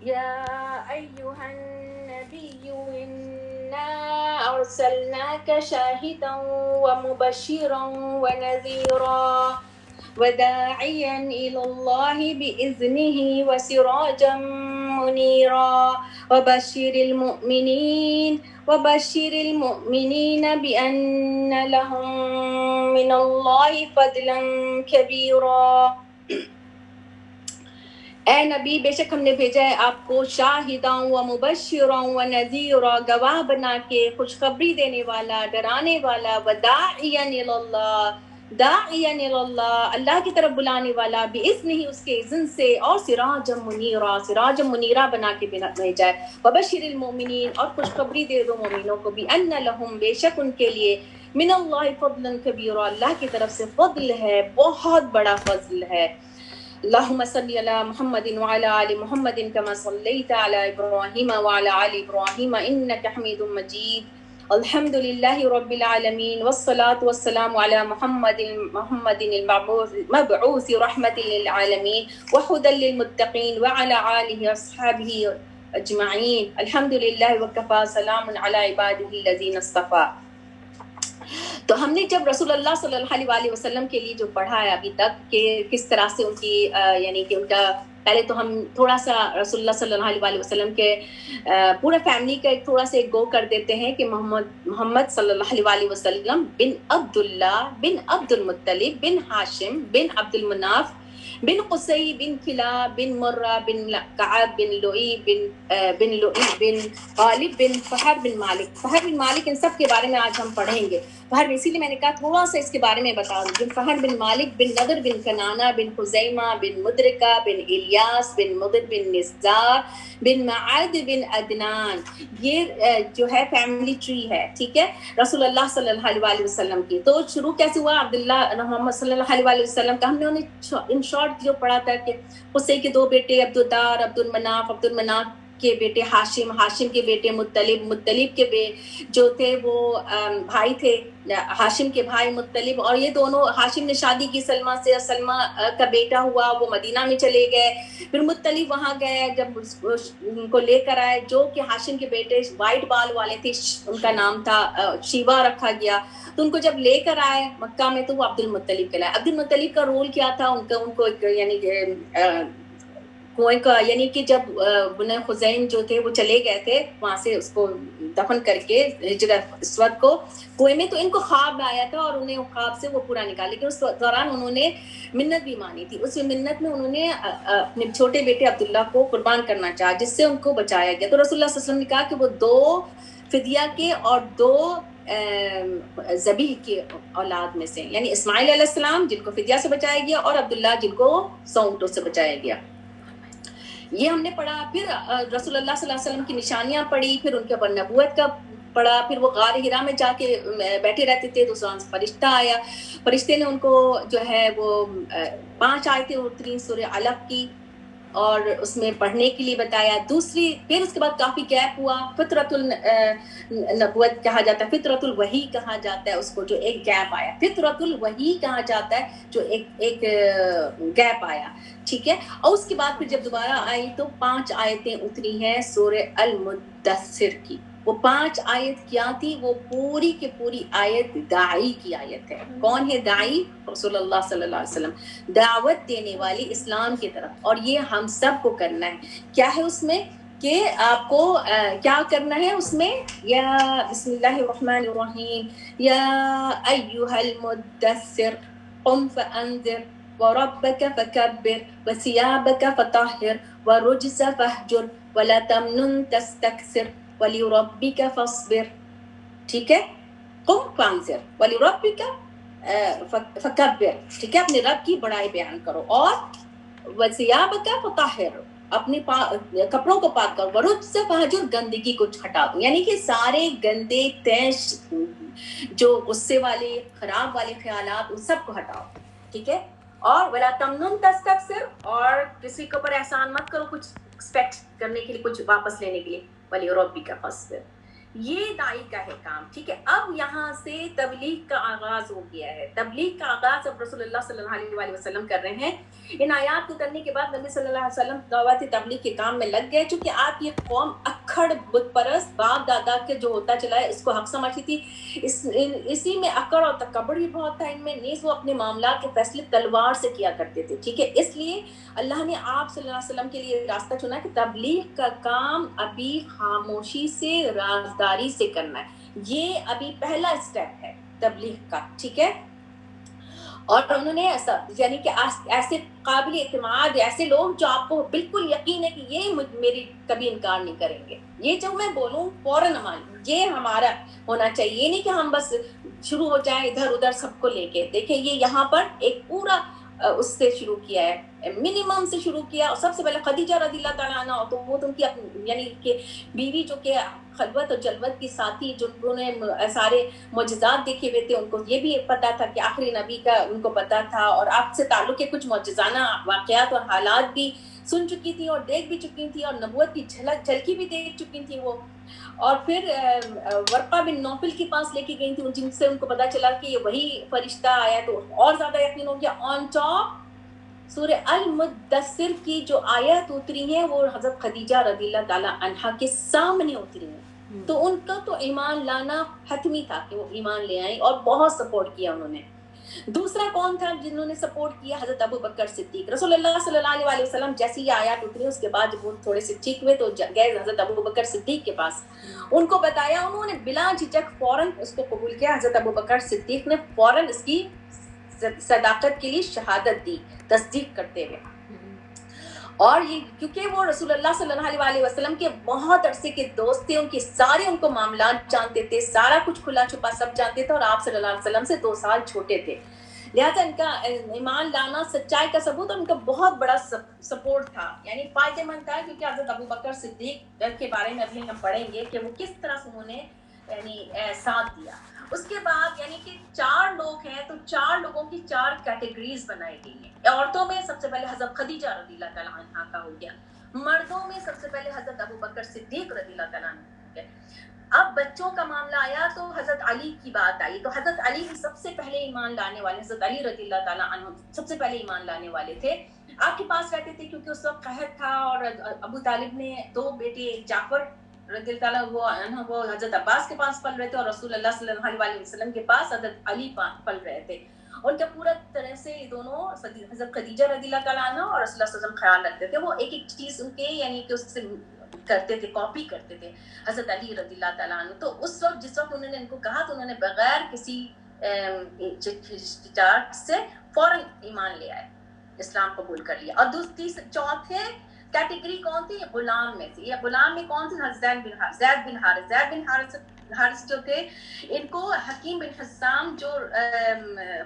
يا أيها النبي إنا أرسلناك شاهدا ومبشرا ونذيرا وداعيا إلى الله بإذنه وسراجا منيرا وبشر المؤمنين بأن لهم من الله فضلا كبيرا. اے نبی بے شک ہم نے بھیجا ہے آپ کو شاہداں و مبشراں و نذیرا، گواہ بنا کے، خوشخبری دینے والا، ڈرانے والا، وداعیا الی اللہ، داعیا الی اللہ، اللہ کی طرف بلانے والا، باذنہ اس کے اذن سے، اور سراجا منیرا بنا کے بھیجا ہے، وبشر المؤمنین اور خوشخبری دے دو مومنوں کو، بان لہم بے شک ان کے لیے، من اللہ فضلا کبیرا اللہ کی طرف سے فضل ہے، بہت بڑا فضل ہے. اللهم صل على محمد وعلى آل محمد كما صليت على إبراهيم وعلى آل إبراهيم إنك حميد مجيد. الحمد لله رب العالمين والصلاة والسلام على محمد المبعوث رحمة للعالمين وهدى للمتقين وعلى آله وأصحابه أجمعين. الحمد لله وكفى سلام على عباده الذين اصطفى. تو ہم نے جب رسول اللہ صلی اللہ علیہ وسلم کے لیے جو پڑھا ہے ابھی تک کہ کس طرح سے ان کی یعنی کہ ان کا، پہلے تو ہم تھوڑا سا رسول اللہ صلی اللہ علیہ وسلم کے پورا فیملی کا ایک تھوڑا سا ایک گو کر دیتے ہیں کہ محمد صلی اللہ علیہ وسلم بن عبداللہ بن عبد المطلب بن ہاشم بن عبد المناف بن قصی بن کلاب بن مرہ بن کعب بن لؤی بن غالب بن فہر بن مالک ان سب کے بارے میں آج ہم پڑھیں گے. فہر اسی لیے میں نے کہا تھوڑا سا اس کے بارے میں بتا دوں. فہر بن مالک بن نضر بن کنانہ بن خزیمہ بن مدرکہ بن الیاس بن مضر بن نزار بن معد بن عدنان، یہ جو ہے فیملی ٹری ہے، ٹھیک ہے، رسول اللہ صلی اللہ علیہ وسلم کی. تو شروع کیسے ہوا؟ عبداللہ محمد صلی اللہ علیہ وسلم کا ہم نے ان شارٹ جو پڑھا تھا کہ قصی کے دو بیٹے عبدالدار، عبدالمناف کے بیٹے ہاشم کے بیٹے مطلب کے جو تھے وہ بھائی تھے، ہاشم کے بھائی مطلب، اور یہ دونوں، ہاشم نے شادی کی سلمہ سے، اور سلمہ کا بیٹا ہوا، وہ مدینہ میں چلے گئے. پھر مطلب وہاں گئے، جب ان کو لے کر آئے، جو کہ ہاشم کے بیٹے وائٹ بال والے تھے، ان کا نام تھا شیوا رکھا گیا. تو ان کو جب لے کر آئے مکہ میں تو وہ عبد المطلب کہلائے. عبد المطلب کا رول کیا تھا؟ ان کو یعنی کنویں کا، یعنی کہ جب بنی خزیم جو تھے وہ چلے گئے تھے وہاں سے اس کو دفن کر کے ہجرت اس وقت کو کنویں میں، تو ان کو خواب آیا تھا اور انہیں خواب سے وہ پورا نکالا. لیکن اس دوران انہوں نے منت بھی مانی تھی. اس منت میں انہوں نے اپنے چھوٹے بیٹے عبداللہ کو قربان کرنا چاہا، جس سے ان کو بچایا گیا. تو رسول اللہ صلی اللہ علیہ وسلم نے کہا کہ وہ 2 فدیہ کے اور 2 ذبیح کے اولاد میں سے، یعنی اسماعیل علیہ السلام جن کو فدیہ سے بچایا گیا، اور عبداللہ جن کو سونٹوں سے بچایا گیا. یہ ہم نے پڑھا. پھر رسول اللہ صلی اللہ علیہ وسلم کی نشانیاں پڑھی، پھر ان کے اوپر نبوت کا پڑھا. پھر وہ غار ہرا میں جا کے بیٹھے رہتے تھے، دوسرا فرشتہ آیا، فرشتے نے ان کو جو ہے وہ 5 آیتیں اتری سورہ علق کی، اور اس میں پڑھنے کے لیے بتایا. دوسری پھر اس کے بعد کافی گیپ ہوا. فطرت النبوت کہا جاتا ہے، فطرت الوحی کہا جاتا ہے اس کو، جو ایک گیپ آیا. فطرت الوحی کہا جاتا ہے جو ایک گیپ آیا، ٹھیک ہے. اور اس کے بعد پھر جب دوبارہ آئی تو 5 آیتیں اتری ہیں سورہ المدثر کی. وہ 5 آیت کیا تھی؟ وہ پوری کی پوری آیت داعی کی آیت ہے. کون ہے داعی؟ رسول اللہ صلی اللہ علیہ وسلم، دعوت دینے والی اسلام کی طرف. اور یہ ہم سب کو کرنا ہے. کیا ہے اس میں کہ آپ کو کیا کرنا ہے اس میں؟ یا بسم اللہ الرحمن الرحیم، یا ایھا المدثر قم فانذر وربك فكبر وثيابك فطهر والرجز فاهجر ولا تمنن تستكثر ولربك فاصبر. ٹھیک ہے، قم فانذر ولربك فكبر، ٹھیک ہے، اپنے رب کی بڑائی بیان کرو، اور وثيابك فطهر، اپنے کپڑوں کو پاک کرو، ورجز فاهجر، گندگی کو ہٹا دو. یعنی کہ سارے گندے تیش جو غصے والے خراب والے خیالات ان سب کو ہٹاؤ، ٹھیک ہے. اور ولا تمنن تستکثر، اور کسی کے اوپر احسان مت کرو کچھ ایکسپیکٹ کرنے کے لیے، کچھ واپس لینے کے لیے. ولی ربک فاصبر، یہ داعی کا ہے کام، ٹھیک ہے. اب یہاں سے تبلیغ کا آغاز ہو گیا ہے. تبلیغ کا آغاز اب رسول اللہ صلی اللہ علیہ وسلم کر رہے ہیں. ان آیات کو کرنے کے بعد نبی صلی اللہ علیہ وسلم دعوت تبلیغ کے کام میں لگ گئے، چونکہ آپ یہ قوم اکھڑ بت پرست باپ دادا کے جو ہوتا چلا ہے اس کو حق سمجھتی تھی، اسی میں اکڑ اور تکبر بھی بہت تھا ان میں، نیز وہ اپنے معاملات کے فیصلے تلوار سے کیا کرتے تھے، ٹھیک ہے. اس لیے اللہ نے آپ صلی اللہ علیہ وسلم کے لیے راستہ چنا کہ تبلیغ کا کام ابھی خاموشی سے رازداری سے کرنا ہے، یہ ابھی پہلا اسٹیپ ہے تبلیغ کا، ٹھیک ہے. اور انہوں نے ایسا یعنی کہ ایسے قابل اعتماد ایسے لوگ جو آپ کو بالکل یقین ہے کہ یہ میری کبھی انکار نہیں کریں گے، یہ جو میں بولوں فوراً مان، یہ ہمارا ہونا چاہیے. یہ نہیں کہ ہم بس شروع ہو جائیں ادھر ادھر سب کو لے کے. دیکھیں یہ یہاں پر ایک پورا اس سے شروع کیا ہے، منیمم سے شروع کیا. اور سب سے پہلے خدیجہ رضی اللہ تعالیٰ عنہ، تو وہ تو ان کی یعنی کہ بیوی جو کہ خلوت اور جلوت کی ساتھی، جنہوں نے سارے معجزات دیکھے ہوئے تھے، ان کو یہ بھی پتا تھا کہ آخری نبی کا ان کو پتا تھا، اور آپ سے تعلق کے کچھ معجزانہ واقعات اور حالات بھی سن چکی تھی اور دیکھ بھی چکی تھی، اور نبوت کی جھلکی بھی دیکھ چکی تھی وہ. اور پھر ورقہ بن نوفل کے پاس لے کے گئی تھی، جن سے ان کو پتا چلا کہ یہ وہی فرشتہ آیا، تو اور زیادہ یقین ہو گیا. آن ٹاپ سورہ المدثر کی جو آیت اتری ہیں وہ حضرت خدیجہ رضی اللہ تعالی عنہا کے سامنے اتری ہیں، تو ان کا تو ایمان لانا حتمی تھا کہ وہ ایمان لے آئیں، اور بہت سپورٹ کیا انہوں نے. دوسرا کون تھا جنہوں نے سپورٹ کیا؟ حضرت ابو بکر صدیق. رسول اللہ صلی اللہ علیہ وسلم جیسی یہ آیات اتری اس کے بعد جب وہ تھوڑے سے ٹھیک ہوئے تو گئے حضرت ابو بکر صدیق کے پاس، ان کو بتایا، انہوں نے بلا جھجک فوراً اس کو قبول کیا. حضرت ابو بکر صدیق نے فوراً اس کی صداقت کے لیے شہادت دی تصدیق کرتے ہوئے. اور یہ کیونکہ وہ رسول اللہ صلی اللہ علیہ وسلم کے بہت عرصے کے دوست تھے، ان کے سارے ان کو معاملات جانتے تھے، سارا کچھ کھلا چھپا سب جانتے تھے، اور آپ صلی اللہ علیہ وسلم سے 2 سال چھوٹے تھے. لہٰذا ان کا ایمان لانا سچائی کا ثبوت، اور ان کا بہت بڑا سپورٹ تھا، یعنی فائدہ مند تھا. کیونکہ حضرت ابو بکر صدیق کے بارے میں ابھی ہم پڑھیں گے کہ وہ کس طرح سے انہوں نے یعنی ساتھ دیا. اس کے بعد یعنی کہ 4 لوگ ہیں، تو 4 لوگوں کی 4 کیٹیگریز بنائی گئی ہیں. عورتوں میں سب سے پہلے حضرت خدیجہ رضی اللہ تعالیٰ عنہا کا ہو گیا، مردوں میں سب سے پہلے حضرت ابو بکر صدیق رضی اللہ تعالیٰ عنہ ہو گیا. اب بچوں کا معاملہ آیا تو حضرت علی کی بات آئی، تو حضرت علی بھی سب سے پہلے ایمان لانے والے، حضرت علی رضی اللہ تعالیٰ عنہ سب سے پہلے ایمان لانے والے تھے. آپ کے پاس رہتے تھے کیونکہ اس وقت قحط تھا، اور ابو طالب نے 2 بیٹے جعفر رضی اللہ تعالیٰ عنہ وہ حضرت عباس کے پاس پل رہے تھے، اور رسول اللہ صلی اللہ علیہ وسلم کے پاس حضرت علی پل رہے تھے. ان کا پورا طرح سے یہ دونوں حضرت خدیجہ رضی اللہ تعالیٰ عنہ اور رسول اللہ صلی اللہ علیہ وسلم خیال رکھتے تھے. وہ ایک ایک چیز ان کے یعنی کہ اس سے کرتے تھے، کاپی کرتے تھے حضرت علی رضی اللہ تعالیٰ عنہ. تو اس وقت جس وقت انہوں نے ان کو کہا تو انہوں نے بغیر کسی چارٹ سے فوراً ایمان لے آئے، اسلام قبول کر لیا. اور چوتھے کیٹیگری کون تھی؟ غلام میں تھی. یہ غلام میں کون تھے؟ زید بن حارث جو تھے، ان کو حکیم بن حسام جو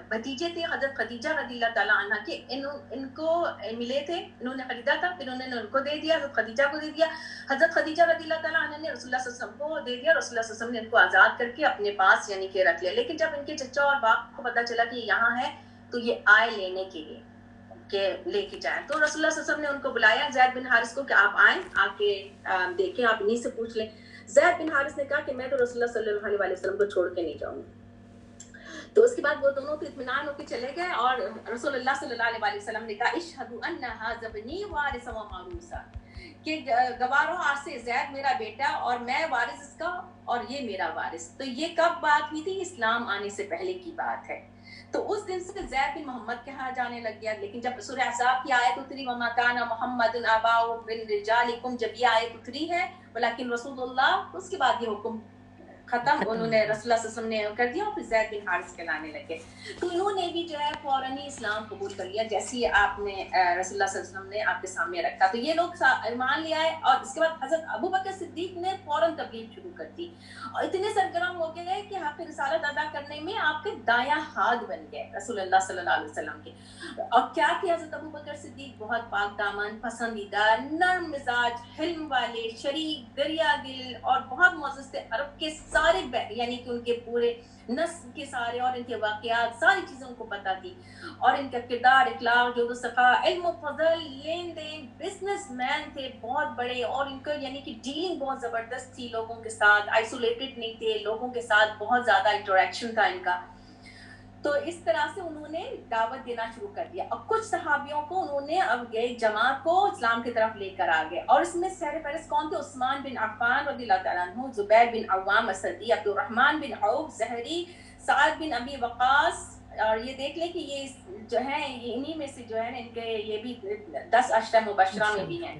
بھتیجے تھے حضرت خدیجہ رضی اللہ تعالیٰ عنہ کے، ان کو ملے تھے، انہوں نے خریدا تھا، پھر انہوں نے ان کو دے دیا، حضرت خدیجہ کو دے دیا. حضرت خدیجہ رضی اللہ تعالیٰ عنہ نے رسول اللہ صلی اللہ علیہ وسلم کو دے دیا، رسول اللہ صلی اللہ علیہ وسلم نے ان کو آزاد کر کے اپنے پاس یعنی کہ رکھ لیا. لیکن جب ان کے چچا اور باپ کو پتا چلا کہ یہ یہاں ہے تو یہ آئے لینے کے لیے کہ لے کے جائیں. تو رسول اللہ صلی اللہ علیہ وسلم نے ان کو بلایا زید بن حارث کو کہ آپ آئیں، آ کے دیکھیں، آپ انہیں سے پوچھ لیں. زید بن حارث نے کہا کہ میں تو رسول اللہ صلی اللہ علیہ وسلم کو چھوڑ کے نہیں جاؤں گا. تو اس کے بعد وہ دونوں تو اطمینان ہو کے چلے گئے، اور رسول اللہ صلی اللہ علیہ وسلم نے کہا اشہدوا ان ھذا ابنی وارث و موروثا، کہ گوارو آج سے زید میرا بیٹا اور میں وارث اس کا اور یہ میرا وارث. تو یہ کب بات ہوئی تھی؟ اسلام آنے سے پہلے کی بات ہے. تو اس دن سے زید بن محمد کہا جانے لگ گیا. لیکن جب سورہ احزاب کی آیت اتری وما کان محمد ابا رجالکم، جب یہ آیت اتری ہے ولیکن رسول اللہ، اس کے بعد یہ حکم ختم، انہوں نے رسول اللہ صلی اللہ علیہ وسلم نے کر دیا، اور پھر زید بن حارث کہلانے لگے. تو انہوں نے بھی جو ہے فوراً ہی اسلام قبول کر لیا جیسے ہی آپ نے رسول اللہ صلی اللہ علیہ وسلم نے آپ کے سامنے رکھا. تو یہ لوگ ایمان لے آئے، اور اس کے بعد حضرت ابو بکر صدیق نے فوراً تبلیغ شروع کر دی، اور اتنے سرگرم ہو گئے کہ حق رسالت ادا کرنے میں آپ کے دایاں ہاتھ بن گئے رسول اللہ صلی اللہ علیہ وسلم کے. اور کیا تھے حضرت ابو بکر صدیق؟ بہت پاک دامن، پسندیدہ، نرم مزاج، حلم والے، شریک، دریا دل، اور بہت معزز تھے. عرب کے سارے یعنی کہ ان کے پورے نسل کے سارے اور ان کے واقعات ساری چیزیں ان کو پتہ تھی، اور ان کا کردار، اخلاق، جود و سخا، علم و فضل، لین دین، بزنس مین تھے بہت بڑے، اور ان کا یعنی کہ ڈیلنگ بہت زبردست تھی لوگوں کے ساتھ، آئسولیٹڈ نہیں تھے، لوگوں کے ساتھ بہت زیادہ انٹریکشن تھا ان کا. تو اس طرح سے انہوں نے دعوت دینا شروع کر دیا اور کچھ صحابیوں کو انہوں نے اب ایک جماعت کو اسلام کی طرف لے کر آ گئے اور اس میں سہر فہرست کون تھے؟ عثمان بن عفان رضی اللہ تعالیٰ عنہ، زبیر بن عوام اسدی، عبد الرحمن بن عوف زہری، سعد بن ابی وقاص، اور یہ دیکھ لیں کہ یہ جو ہیں انہی میں سے جو ہے ان کے یہ بھی 10 عشرہ مبشرہ میں بھی ہیں.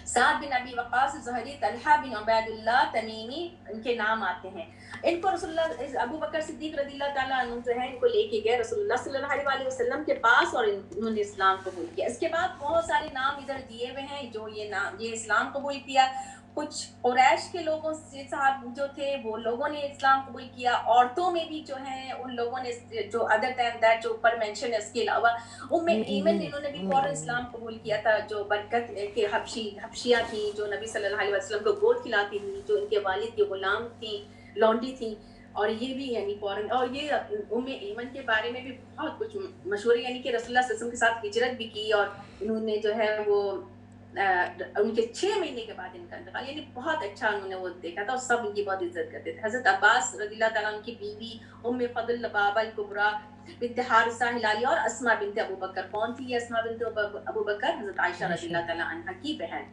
سعد بن ابی وقاص زہری، طلحہ بن عبید اللہ تمیمی، ان کے نام آتے ہیں. ان کو رسول اللہ ابو بکر صدیق رضی اللہ تعالیٰ عنہ جو ہے ان کو لے کے گئے رسول اللہ صلی اللہ علیہ وسلم کے پاس اور انہوں نے اسلام قبول کیا. اس کے بعد بہت سارے نام ادھر دیے ہوئے ہیں جو یہ اسلام قبول کیا. کچھ قریش کے لوگوں سے صاحب جو تھے وہ لوگوں نے اسلام قبول کیا. عورتوں میں بھی جو ہیں ان لوگوں نے جو ادر دین دیٹ جو اوپر مینشن ہے اس کے علاوہ ایمن انہوں نے بھی فوراً اسلام قبول کیا تھا، جو برکت کے حبشیہ تھیں جو نبی صلی اللہ علیہ وسلم کو گود کھلاتی تھیں، جو ان کے والد کے غلام تھیں، لونڈی تھیں. اور یہ بھی یعنی فوراً، اور یہ ایمن کے بارے میں بھی بہت کچھ مشہور ہے، یعنی کہ رسول اللہ صلی اللہ علیہ وسلم کے ساتھ ہجرت بھی کی اور انہوں نے جو ہے وہ ان کے 6 مہینے کے بعد ان کا انتقال، یعنی بہت اچھا انہوں نے وہ دیکھا تھا اور سب ان کی بہت عزت کرتے تھے. حضرت عباس رضی اللہ تعالیٰ عنہ کی بیوی ام فضل لبابہ الکبریٰ بنت حارثہ ہلالیہ اور اسماء بنت ابو بکر. کون تھی یہ اسماء بنت ابو بکر؟ حضرت عائشہ رضی اللہ تعالیٰ عنہ کی بہن.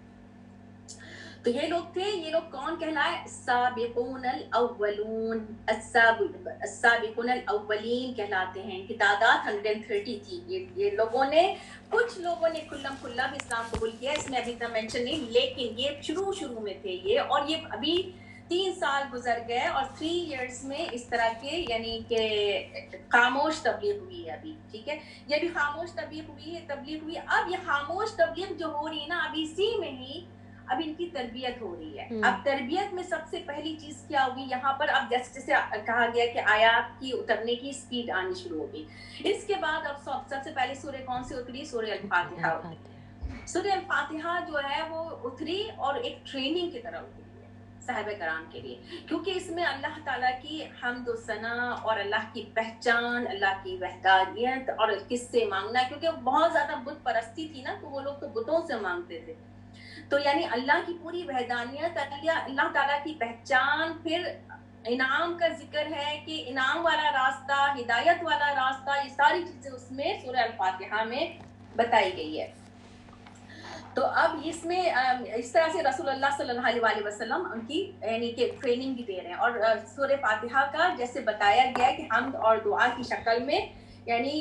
تو یہ لوگ تھے. یہ لوگ کون کہلائے؟ السابقون الاولون، السابقون الاولین کہلاتے ہیں. ان کی تعداد 130 تھی. یہ لوگوں نے، کچھ لوگوں نے کھلم کھلا بھی اسلام قبول کیا، اس میں ابھی اتنا مینشن نہیں، لیکن یہ شروع میں تھے یہ. اور یہ ابھی 3 سال گزر گئے اور 3 ایئرس میں اس طرح کے یعنی کہ خاموش تبلیغ ہوئی ہے ابھی. ٹھیک ہے، یہ بھی خاموش تبلیغ ہوئی. اب یہ خاموش تبلیغ جو ہو رہی ہے نا، ابھی اسی میں ہی اب ان کی تربیت ہو رہی ہے. اب تربیت میں سب سے پہلی چیز کیا ہوگی یہاں پر؟ اب جیسے کہا گیا کہ آیات کی اترنے کی سپیڈ آنی شروع ہوگی. اس کے بعد اب سب سے پہلے سورہ کون سی اتری؟ سورہ الفاتحہ. سورہ الفاتحہ جو ہے وہ اتری اور ایک ٹریننگ کی طرح اتری ہے صحابہ کرام کے لیے، کیونکہ اس میں اللہ تعالیٰ کی حمد و ثنا اور اللہ کی پہچان، اللہ کی وحدانیت اور کس سے مانگنا، کیونکہ بہت زیادہ بت پرستی تھی نا، تو وہ لوگ تو بتوں سے مانگتے تھے. تو یعنی اللہ کی پوری وحدانیت، اللہ تعالیٰ کی پہچان، پھر انعام کا ذکر ہے کہ انعام والا راستہ، ہدایت والا راستہ، یہ ساری چیزیں اس میں سورہ الفاتحہ میں بتائی گئی ہے. تو اب اس میں اس طرح سے رسول اللہ صلی اللہ علیہ وسلم ان کی یعنی کہ ٹریننگ بھی دے رہے ہیں. اور سورہ فاتحہ کا جیسے بتایا گیا کہ حمد اور دعا کی شکل میں یعنی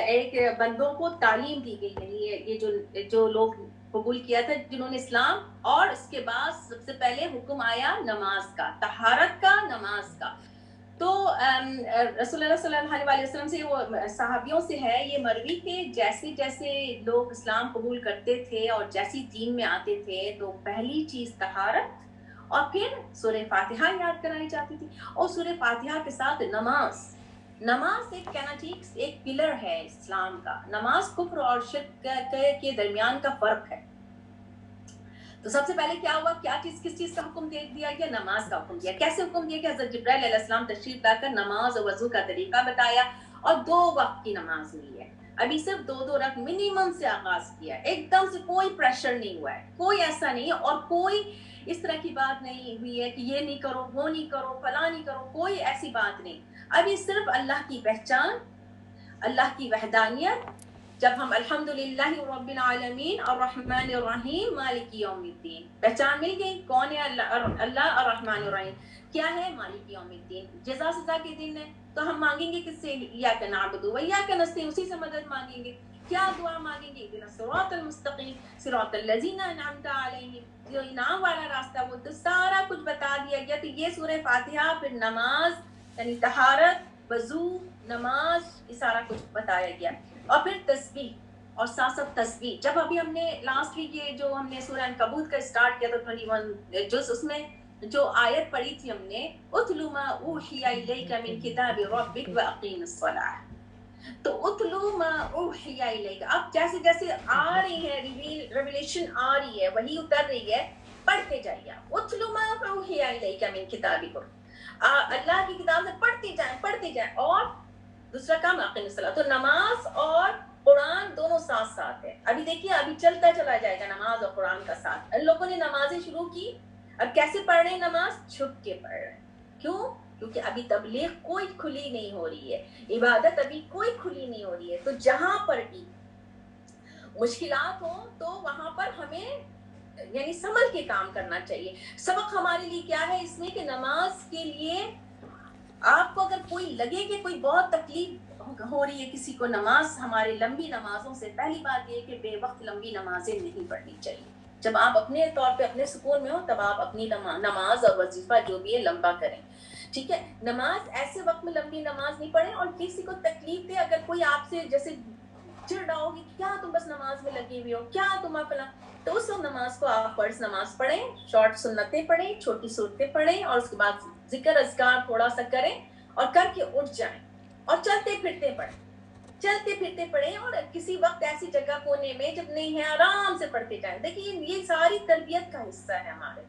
ایک بندوں کو تعلیم دی گئی. یعنی یہ جو لوگ قبول کیا تھا جنہوں نے اسلام، اور اس کے بعد سب سے پہلے حکم آیا نماز کا، طہارت کا، نماز کا. تو رسول اللہ صلی اللہ علیہ وسلم سے، وہ صحابیوں سے ہے یہ مروی کہ جیسے جیسے لوگ اسلام قبول کرتے تھے اور جیسی دین میں آتے تھے تو پہلی چیز طہارت اور پھر سورہ فاتحہ یاد کرائی جاتی تھی. اور سورہ فاتحہ کے ساتھ نماز ایک کہنا ٹھیک ایک پلر ہے اسلام کا. نماز کفر اور شرک کے درمیان کا فرق ہے. تو سب سے پہلے کیا ہوا؟ کس چیز کا حکم دے دیا گیا؟ نماز کا حکم دیا. کیسے حکم دیا کہ حضرت جبرائیل علیہ السلام تشریف لا کر نماز اور وضو کا طریقہ بتایا اور 2 وقت کی نماز ہوئی ہے. ابھی صرف 2 رکعت منیمم سے آغاز کیا ہے. ایک دم سے کوئی پریشر نہیں ہوا ہے، کوئی ایسا نہیں ہے، اور کوئی اس طرح کی بات نہیں ہوئی ہے کہ یہ نہیں کرو، وہ نہیں کرو، فلاں نہیں کرو، کوئی ایسی بات نہیں. ابھی صرف اللہ کی پہچان، اللہ کی وحدانیت. جب ہم الحمدللہ رب العالمین الرحمن الرحیم مالک یوم الدین، پہچان مل گئی کون ہے اللہ الرحمن الرحیم، کیا ہے؟ مالک یوم الدین، جزا سزا کے دن ہے. تو ہم مانگیں گے کس سے؟ ایاک نعبد و ایاک نستعین، اسی سے مدد مانگیں گے. کیا دعا مانگیں گے؟ اہدنا الصراط المستقیم صراط الذین انعمت علیہم، جو انعام والا راستہ، وہ تو سارا کچھ بتا دیا گیا. تو یہ سورہ فاتحہ، پھر نماز یعنی طہارت، وضو، نماز، یہ سارا کچھ بتایا گیا. اور پھر تسبیح اور ساتھ تسبیح. جب ابھی ہم نے لاسٹ ویک یہ جو ہم نے سورہ عنکبوت کا اسٹارٹ کیا تھا 21 جز، اس میں جو آیت پڑھی تھی ہم نے اتلو ما اوحی الیک من کتاب ربک واقیم الصلاۃ. تو اتلو ما اوحی الیک، اب جیسے جیسے آ رہی ہے ریویلیشن، آ رہی ہے، وہی اتر رہی ہے، پڑھتے جائیے. اتلو ما اوحی الیک من کتابک، اللہ کی کتاب سے پڑھتے جائیں. اور دوسرا کام اقیم الصلاۃ. تو نماز اور قرآن دونوں ساتھ ساتھ ہے. ابھی دیکھیے ابھی چلتا چلا جائے گا نماز اور قرآن کا ساتھ. ان لوگوں نے نمازیں شروع کی. اب کیسے پڑھ رہے ہیں نماز؟ چھپ کے پڑھ رہے ہیں. کیوں؟ کیونکہ ابھی تبلیغ کوئی کھلی نہیں ہو رہی ہے، عبادت ابھی کوئی کھلی نہیں ہو رہی ہے. تو جہاں پر بھی مشکلات ہوں تو وہاں پر ہمیں یعنی سنبھل کے کام کرنا چاہیے. سبق ہمارے لیے کیا ہے اس میں کہ نماز کے لیے آپ کو اگر کوئی لگے کہ کوئی بہت تکلیف ہو رہی ہے کسی کو نماز، ہمارے لمبی نمازوں سے پہلی بات یہ کہ بے وقت لمبی نمازیں نہیں پڑھنی چاہیے. جب آپ اپنے طور پہ اپنے سکون میں ہو تب آپ اپنی نماز اور وظیفہ جو بھی ہے لمبا کریں. ٹھیک ہے، نماز ایسے وقت میں لمبی نماز نہیں پڑھیں. اور کسی کو تکلیف دے، اگر کوئی آپ سے جیسے چڑ رہا ہو کہ کیا تم بس نماز میں لگی ہوئی ہو، کیا تم اپنا، تو اس وقت نماز کو آپ فرض نماز پڑھیں، شارٹ سنتیں پڑھیں، چھوٹی صورتیں پڑھیں، اور اس کے بعد ذکر اذکار تھوڑا سا کریں اور کر کے اٹھ جائیں اور چلتے پھرتے پڑھیں، چلتے پھرتے پڑھیں. اور کسی وقت ایسی جگہ کونے میں جب نہیں ہے آرام سے پڑھتے جائیں. دیکھیے یہ ساری تربیت کا حصہ ہے ہمارے.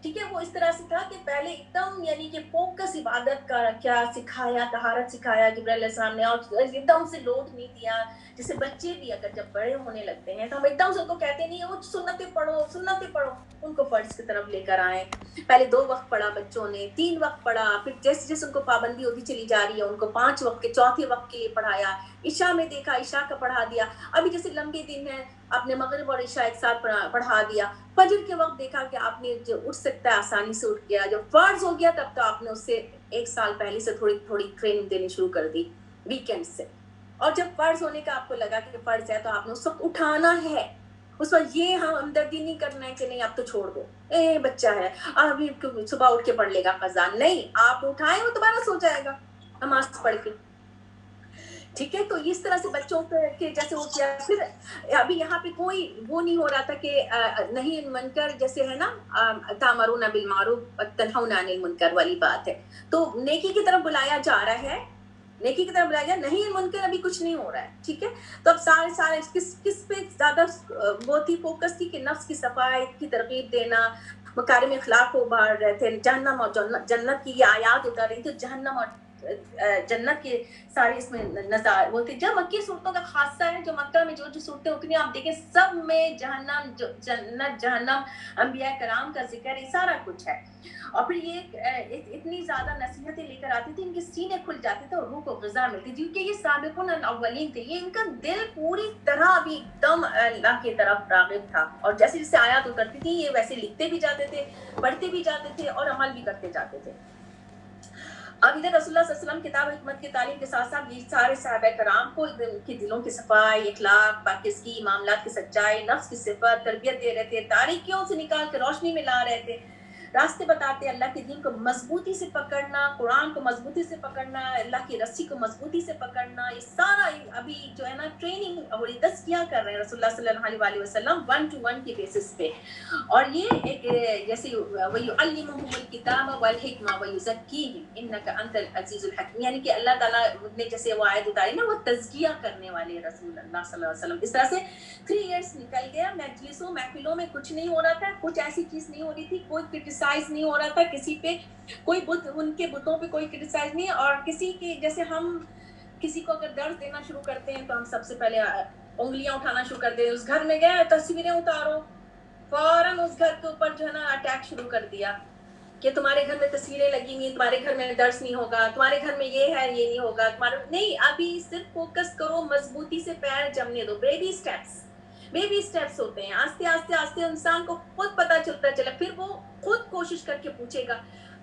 ٹھیک ہے، وہ اس طرح سے تھا کہ پہلے ایک دم یعنی کہ فوکس عبادت کا کیا سکھایا، طہارت سکھایا جبرائیل علیہ السلام نے، اور ایک دم سے لوڈ نہیں دیا. جیسے بچے بھی اگر جب بڑے ہونے لگتے ہیں تو ہم ایک دم سے ان کو کہتے نہیں وہ سنتیں پڑھو سنتیں پڑھو، ان کو فرض کی طرف لے کر آئیں. پہلے 2 وقت پڑھا بچوں نے، 3 وقت پڑھا، پھر جیسے جیسے ان کو پابندی ہوتی چلی جا رہی ہے ان کو 5 وقت کے چوتھے وقت کے لیے پڑھایا. عشاء میں دیکھا عشاء کا پڑھا دیا. ابھی جیسے لمبے دن ہیں آپ نے مغرب اور عشاء ایک ساتھ پڑھا دیا. فجر کے وقت دیکھا کہ آپ نے جو اٹھ سکتا ہے آسانی سے اٹھ گیا. جب فرض ہو گیا تب تو آپ نے اس سے 1 سال پہلے سے تھوڑی تھوڑی ٹریننگ دینی شروع کر دی ویکینڈ سے. اور جب فرض ہونے کا آپ کو لگا کہ فرض ہے تو آپ نے اس وقت اٹھانا ہے. اس وقت یہ ہم ہمدردی نہیں کرنا ہے کہ نہیں آپ تو چھوڑ دو، بچہ ہے ابھی صبح اٹھ کے پڑھ لے گا قضا. نہیں، آپ اٹھائیں وہ دوبارہ سو جائے گا نماز پڑھ کے. ٹھیک ہے، تو اس طرح سے بچوں کے جیسے ہو کیا. پھر ابھی یہاں پہ کوئی وہ نہیں ہو رہا تھا کہ نہیں منکر جیسے ہے نا تامرون بالمعروف تنہون عن المنکر والی بات ہے. تو نیکی کی طرف بلایا جا رہا ہے، نیکی کی طرف بلایا جا، نہیں منکر ابھی کچھ نہیں ہو رہا ہے. ٹھیک ہے، تو اب سارے کس پہ زیادہ وہ تھی فوکس تھی کہ نفس کی صفائی کی ترغیب دینا، مکارم اخلاق کو ابھار رہے تھے. جہنم اور جنت کی یہ آیات اتار رہی تھی، جہنم اور جنت کے سارے اس میں نظار وہ تھے. جب مکی صورتوں کا خاصہ ہے، جو مکہ میں جو صورتیں اتنی آپ دیکھیں سب میں جہنم جنت جہنم انبیاء کرام کا ذکر، یہ سارا کچھ ہے. اور پھر یہ اتنی زیادہ نصیحتیں لے کر آتی تھی، ان کے سینے کھل جاتے تھے اور روح کو غذا ملتی تھی، کیونکہ یہ سابقون الاولین تھے. یہ ان کا دل پوری طرح ابھی ایک دم اللہ کی طرف راغب تھا. اور جیسے جیسے آیات اترتی تھی یہ ویسے لکھتے بھی جاتے تھے، پڑھتے بھی جاتے تھے اور عمل بھی کرتے جاتے تھے. اب ادھر رسول اللہ صلی اللہ علیہ وسلم کتاب حکمت کی تعلیم کے ساتھ ساتھ یہ سارے صحابہ کرام کو ان کے دلوں کی صفائی، اخلاق، پاکیزگی، معاملات کی سچائی، نفس کی صفت، تربیت دے رہے تھے. تاریکیوں سے نکال کے روشنی میں لا رہے تھے، راستے بتاتے. اللہ کے دین کو مضبوطی سے پکڑنا، قرآن کو مضبوطی سے پکڑنا، اللہ کی رسی کو مضبوطی سے پکڑنا، یہ سارا ابھی جو ہے نا ٹریننگ اور تزکیہ کر رہے ہیں رسول اللہ صلی اللہ علیہ وسلم 1 to 1 کے بیسس پہ. اور یہ ایک جیسے وَيُعَلِّمُهُمُ الْكِتَابَ وَالْحِكْمَةَ وَيُزَكِّيهِمْ إِنَّكَ أَنْتَ الْعَزِيزُ الْحَكِيمُ، یعنی کہ اللہ تعالیٰ نے جیسے وہ آیت اتاری نا وہ تزکیہ کرنے والے رسول اللہ صلی اللہ علیہ وسلم. اس طرح سے 3 ایئرس نکل گیا، مجلسوں محفلوں میں کچھ نہیں ہو رہا تھا، کچھ ایسی چیز نہیں ہو رہی تھی، کوئی کرٹیسائز نہیں ہو رہا تھا کسی پہ، کوئی بت ان کے بتوں پہ کوئی کرٹیسائز نہیں. اور کسی کی جیسے ہم کسی کو اگر درس دینا شروع کرتے ہیں تو ہم سب سے پہلے انگلیاں اٹھانا شروع کرتے ہیں. اس گھر میں گئے تصویریں اتارو، فوراً اس گھر کے اوپر جو ہے نا اٹیک شروع کر دیا کہ تمہارے گھر میں تصویریں لگی ہوئی، تمہارے گھر میں درس نہیں ہوگا، تمہارے گھر میں یہ ہے یہ نہیں ہوگا، تمہارا نہیں. ابھی صرف فوکس کرو، مضبوطی سے پیر جمنے دو. بیبی سٹیپس ہوتے ہیں، آستے آستے آستے انسان کو خود پتہ چلتا چلا، پھر وہ خود کوشش کر کے پوچھے گا.